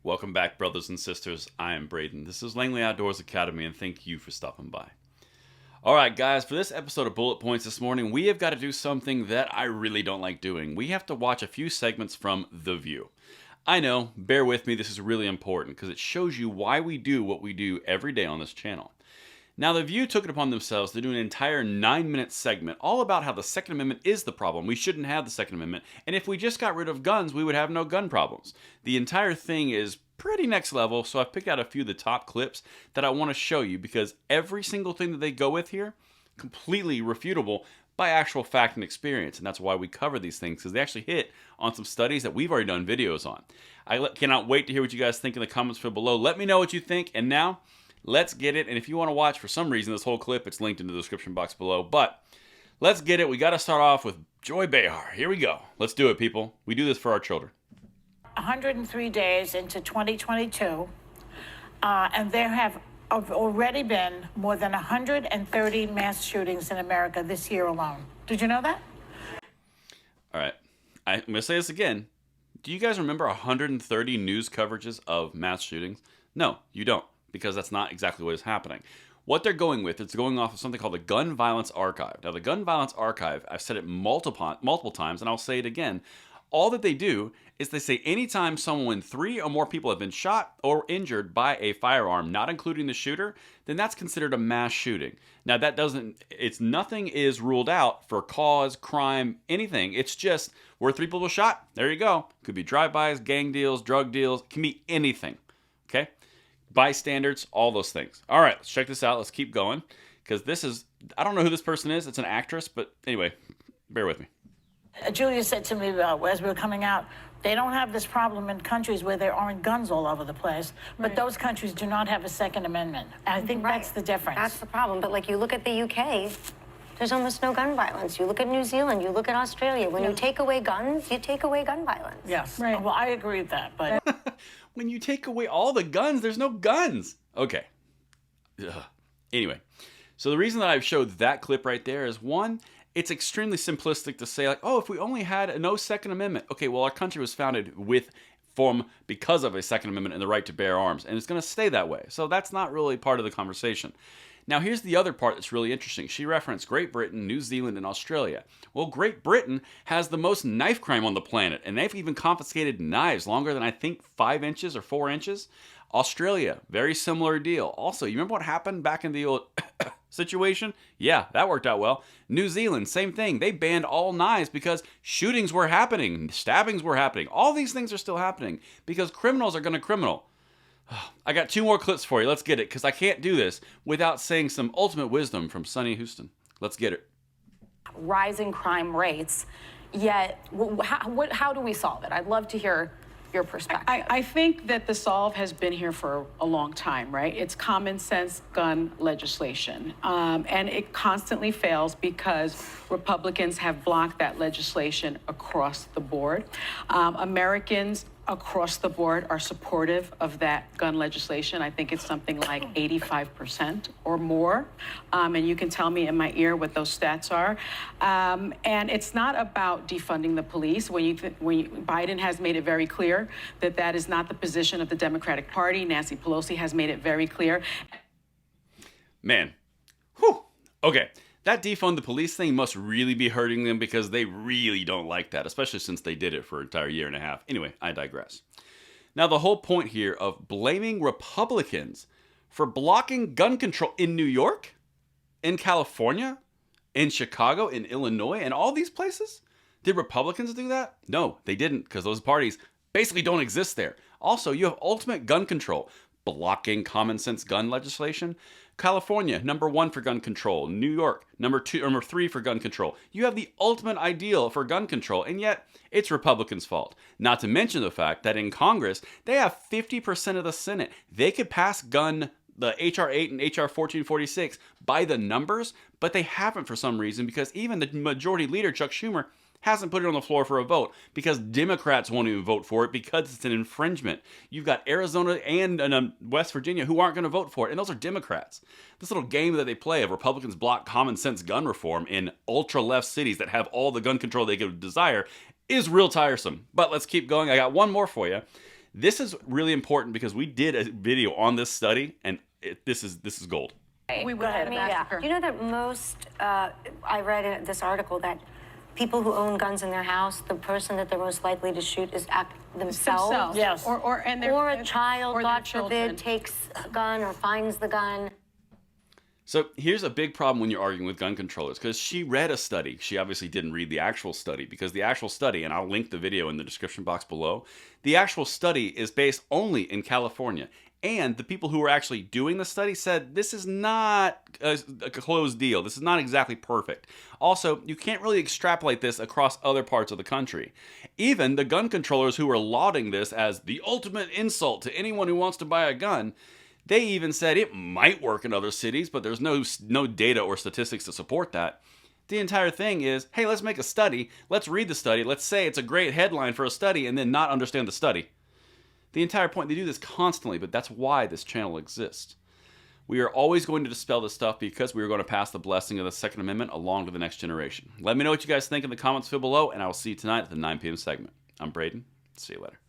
Welcome back, brothers and sisters. I am Braden. This is Langley Outdoors Academy, and thank you for stopping by. All right, guys, for this episode of Bullet Points this morning, we have got to do something that I really don't like doing. We have to watch a few segments from The View. I know, bear with me, this is really important because it shows you why we do what we do every day on this channel. Now, The View took it upon themselves to do an entire 9-minute segment all about how the Second Amendment is the problem. We shouldn't have the Second Amendment, and if we just got rid of guns, we would have no gun problems. The entire thing is pretty next level, so I've picked out a few of the top clips that I want to show you because every single thing that they go with here, completely refutable by actual fact and experience, and that's why we cover these things, because they actually hit on some studies that we've already done videos on. I cannot wait to hear what you guys think in the comments below. Let me know what you think, and now let's get it. And if you want to watch for some reason this whole clip, it's linked in the description box below. But let's get it. We got to start off with Joy Behar. Here we go. Let's do it, people. We do this for our children. 103 days into 2022, and there have already been more than 130 mass shootings in America this year alone. Did you know that? All right. I'm going to say this again. Do you guys remember 130 news coverages of mass shootings? No, you don't, because that's not exactly what is happening. What they're going with, it's going off of something called the Gun Violence Archive. Now, the Gun Violence Archive, I've said it multiple times, and I'll say it again. All that they do is they say anytime someone, 3 or more people have been shot or injured by a firearm, not including the shooter, then that's considered a mass shooting. Now, that doesn't, nothing is ruled out for cause, crime, anything. It's just where 3 people shot, there you go. Could be drive-bys, gang deals, drug deals, can be anything, okay? Bystanders, all those things. All right, let's check this out. Let's keep going, because this is, I don't know who this person is. It's an actress, but anyway, bear with me. Julia said to me as we were coming out, they don't have this problem in countries where there aren't guns all over the place, but those countries do not have a Second Amendment. And I think that's the difference. That's the problem. But like you look at the UK, there's almost no gun violence. You look at New Zealand, you look at Australia. When you take away guns, you take away gun violence. Yes. Right. Well, I agree with that, but when you take away all the guns, there's no guns. Okay. Ugh. Anyway, so the reason that I've showed that clip right there is, one, it's extremely simplistic to say, like, oh, if we only had no Second Amendment. Okay, well, our country was founded because of a Second Amendment and the right to bear arms, and it's going to stay that way. So that's not really part of the conversation. Now, here's the other part that's really interesting. She referenced Great Britain, New Zealand, and Australia. Well, Great Britain has the most knife crime on the planet, and they've even confiscated knives longer than, I think, 5 inches or 4 inches. Australia, very similar deal. Also, you remember what happened back in the old situation? Yeah, that worked out well. New Zealand, same thing. They banned all knives because shootings were happening, stabbings were happening. All these things are still happening because criminals are going to criminal. I got 2 more clips for you. Let's get it, because I can't do this without saying some ultimate wisdom from Sunny Houston. Let's get it. Rising crime rates, yet how do we solve it? I'd love to hear your perspective. I think that the solve has been here for a long time, right? It's common sense gun legislation. And it constantly fails because Republicans have blocked that legislation across the board. Americans across the board are supportive of that gun legislation. I think it's something like 85% or more. And you can tell me in my ear what those stats are. And it's not about defunding the police. Biden has made it very clear that that is not the position of the Democratic Party. Nancy Pelosi has made it very clear. Man, whew, okay. That defund the police thing must really be hurting them because they really don't like that, especially since they did it for an entire year and a half. Anyway, I digress. Now, the whole point here of blaming Republicans for blocking gun control in New York, in California, in Chicago, in Illinois, and all these places? Did Republicans do that? No, they didn't, because those parties basically don't exist there. Also, you have ultimate gun control, blocking common sense gun legislation. California, number 1 for gun control. New York, number 3 for gun control. You have the ultimate ideal for gun control, and yet it's Republicans' fault. Not to mention the fact that in Congress, they have 50% of the Senate. They could pass the H.R. 8 and H.R. 1446 by the numbers, but they haven't for some reason, because even the majority leader, Chuck Schumer, hasn't put it on the floor for a vote because Democrats won't even vote for it because it's an infringement. You've got Arizona and West Virginia who aren't going to vote for it, and those are Democrats. This little game that they play of Republicans block common sense gun reform in ultra-left cities that have all the gun control they could desire is real tiresome. But let's keep going. I got one more for you. This is really important because we did a video on this study, and this is gold. We would have asked her. You know that I read in this article that people who own guns in their house, the person that they're most likely to shoot is themselves. Yes. Or Or a child, or their God children. forbid, takes a gun or finds the gun. So here's a big problem when you're arguing with gun controllers, because she read a study. She obviously didn't read the actual study, because the actual study, and I'll link the video in the description box below, the actual study is based only in California. And the people who were actually doing the study said this is not a closed deal. This is not exactly perfect. Also, you can't really extrapolate this across other parts of the country. Even the gun controllers who were lauding this as the ultimate insult to anyone who wants to buy a gun, they even said it might work in other cities, but there's no data or statistics to support that. The entire thing is, hey, let's make a study, let's read the study, let's say it's a great headline for a study, and then not understand the study. The entire point, they do this constantly, but that's why this channel exists. We are always going to dispel this stuff because we are going to pass the blessing of the Second Amendment along to the next generation. Let me know what you guys think in the comments below, and I will see you tonight at the 9 p.m. segment. I'm Braden. See you later.